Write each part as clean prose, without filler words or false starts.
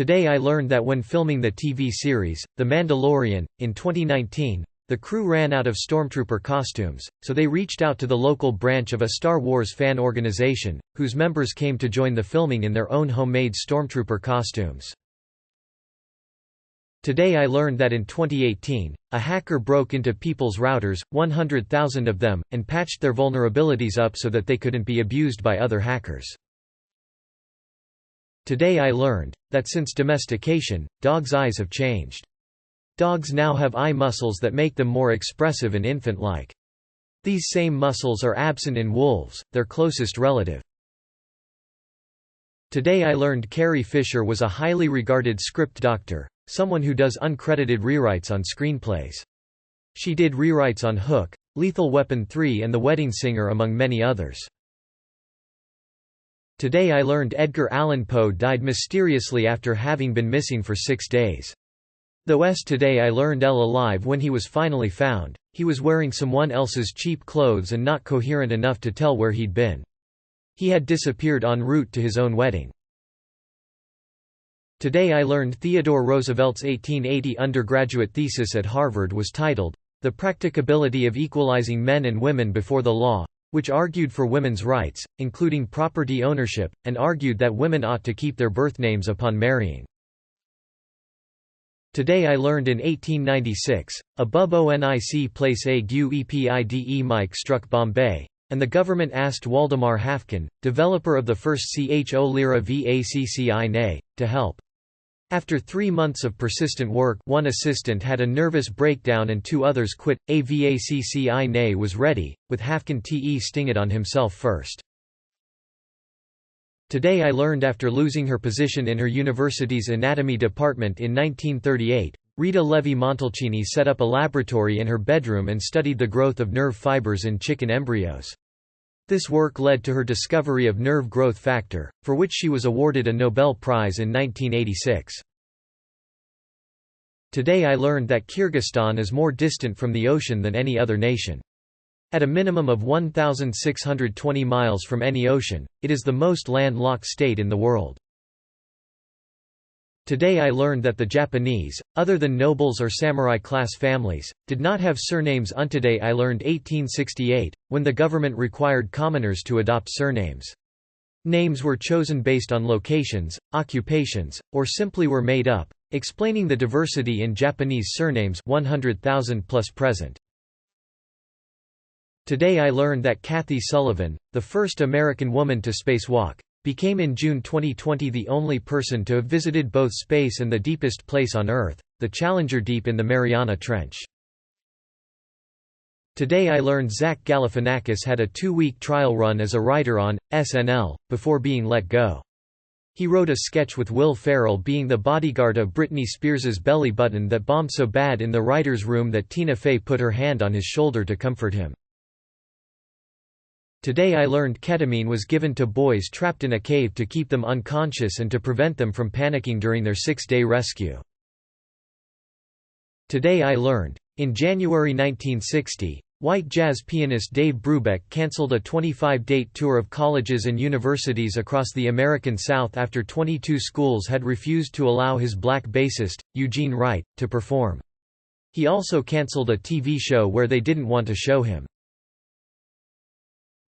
Today I learned that when filming the TV series, The Mandalorian, in 2019, the crew ran out of stormtrooper costumes, so they reached out to the local branch of a Star Wars fan organization, whose members came to join the filming in their own homemade stormtrooper costumes. Today I learned that in 2018, a hacker broke into people's routers, 100,000 of them, and patched their vulnerabilities up so that they couldn't be abused by other hackers. Today I learned that since domestication, dogs' eyes have changed. Dogs now have eye muscles that make them more expressive and infant-like. These same muscles are absent in wolves, their closest relative. Today I learned Carrie Fisher was a highly regarded script doctor, someone who does uncredited rewrites on screenplays. She did rewrites on Hook, Lethal Weapon 3 and The Wedding Singer among many others. Today I learned Edgar Allan Poe died mysteriously after having been missing for 6 days. Though today I learned alive when he was finally found, he was wearing someone else's cheap clothes and not coherent enough to tell where he'd been. He had disappeared en route to his own wedding. Today I learned Theodore Roosevelt's 1880 undergraduate thesis at Harvard was titled, The Practicability of Equalizing Men and Women Before the Law, which argued for women's rights, including property ownership, and argued that women ought to keep their birth names upon marrying. Today I learned in 1896, a bubonic plague epidemic struck Bombay, and the government asked Waldemar Haffkine, developer of the first CHO-Lira VACCI, to help. After 3 months of persistent work, one assistant had a nervous breakdown and 2 others quit. A VACCI was ready, with Haffkine sting it on himself first. Today I learned after losing her position in her university's anatomy department in 1938, Rita Levi-Montalcini set up a laboratory in her bedroom and studied the growth of nerve fibers in chicken embryos. This work led to her discovery of nerve growth factor, for which she was awarded a Nobel Prize in 1986. Today I learned that Kyrgyzstan is more distant from the ocean than any other nation. At a minimum of 1,620 miles from any ocean, it is the most landlocked state in the world. Today I learned that the Japanese, other than nobles or samurai-class families, did not have surnames until Today I learned 1868, when the government required commoners to adopt surnames. Names were chosen based on locations, occupations, or simply were made up, explaining the diversity in Japanese surnames 100,000 plus present. Today I learned that Kathy Sullivan, the first American woman to spacewalk, became in June 2020 the only person to have visited both space and the deepest place on Earth, the Challenger Deep in the Mariana Trench. Today I learned Zach Galifianakis had a 2-week trial run as a writer on SNL, before being let go. He wrote a sketch with Will Ferrell being the bodyguard of Britney Spears's belly button that bombed so bad in the writer's room that Tina Fey put her hand on his shoulder to comfort him. Today I learned ketamine was given to boys trapped in a cave to keep them unconscious and to prevent them from panicking during their 6-day rescue. Today I learned, in January 1960, white jazz pianist Dave Brubeck canceled a 25-date tour of colleges and universities across the American South after 22 schools had refused to allow his black bassist, Eugene Wright, to perform. He also canceled a TV show where they didn't want to show him.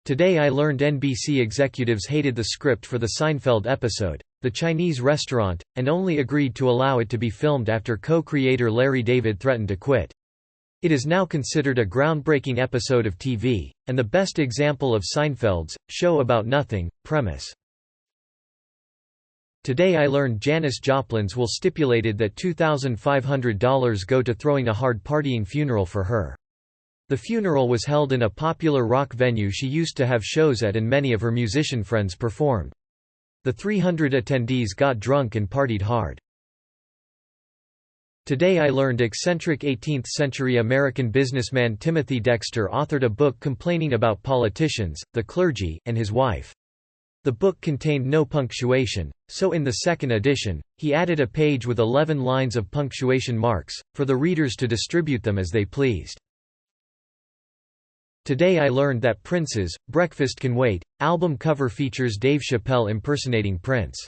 Today I learned NBC executives hated the script for the Seinfeld episode, The Chinese Restaurant, and only agreed to allow it to be filmed after co-creator Larry David threatened to quit. It is now considered a groundbreaking episode of TV, and the best example of Seinfeld's show about nothing premise. Today I learned Janis Joplin's will stipulated that $2,500 go to throwing a hard partying funeral for her. The funeral was held in a popular rock venue she used to have shows at and many of her musician friends performed. The 300 attendees got drunk and partied hard. Today I learned eccentric 18th-century American businessman Timothy Dexter authored a book complaining about politicians, the clergy, and his wife. The book contained no punctuation, so in the second edition, he added a page with 11 lines of punctuation marks, for the readers to distribute them as they pleased. Today I learned that Prince's Breakfast Can Wait album cover features Dave Chappelle impersonating Prince.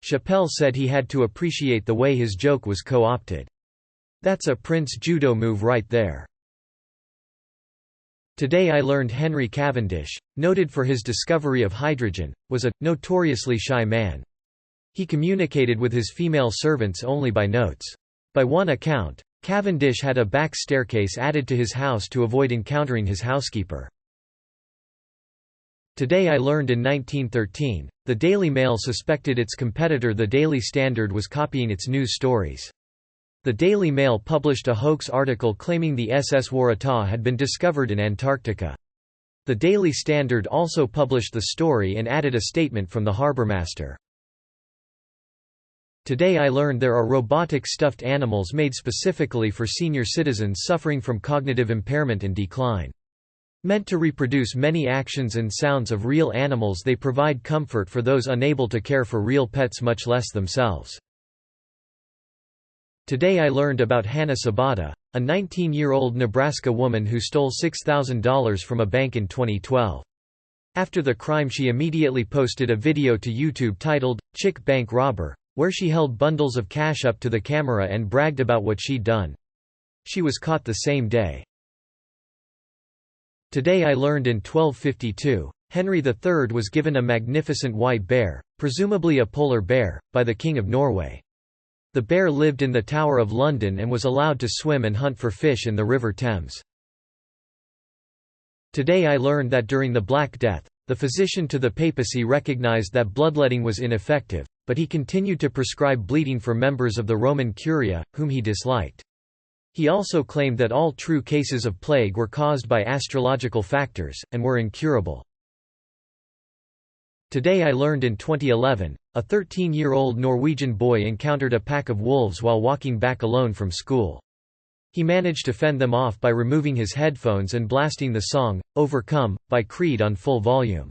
Chappelle said he had to appreciate the way his joke was co-opted. "That's a Prince judo move right there." Today I learned Henry Cavendish, noted for his discovery of hydrogen, was a notoriously shy man. He communicated with his female servants only by notes. By one account, Cavendish had a back staircase added to his house to avoid encountering his housekeeper. Today I learned in 1913, the Daily Mail suspected its competitor the Daily Standard was copying its news stories. The Daily Mail published a hoax article claiming the SS Waratah had been discovered in Antarctica. The Daily Standard also published the story and added a statement from the harbourmaster. Today I learned there are robotic stuffed animals made specifically for senior citizens suffering from cognitive impairment and decline. Meant to reproduce many actions and sounds of real animals, they provide comfort for those unable to care for real pets, much less themselves. Today I learned about Hannah Sabata, a 19-year-old Nebraska woman who stole $6,000 from a bank in 2012. After the crime, she immediately posted a video to YouTube titled, "Chick Bank Robber," where she held bundles of cash up to the camera and bragged about what she'd done. She was caught the same day. Today I learned in 1252, Henry III was given a magnificent white bear, presumably a polar bear, by the King of Norway. The bear lived in the Tower of London and was allowed to swim and hunt for fish in the River Thames. Today I learned that during the Black Death, the physician to the papacy recognized that bloodletting was ineffective, but he continued to prescribe bleeding for members of the Roman Curia, whom he disliked. He also claimed that all true cases of plague were caused by astrological factors, and were incurable. Today I learned in 2011, a 13-year-old Norwegian boy encountered a pack of wolves while walking back alone from school. He managed to fend them off by removing his headphones and blasting the song, "Overcome," by Creed on full volume.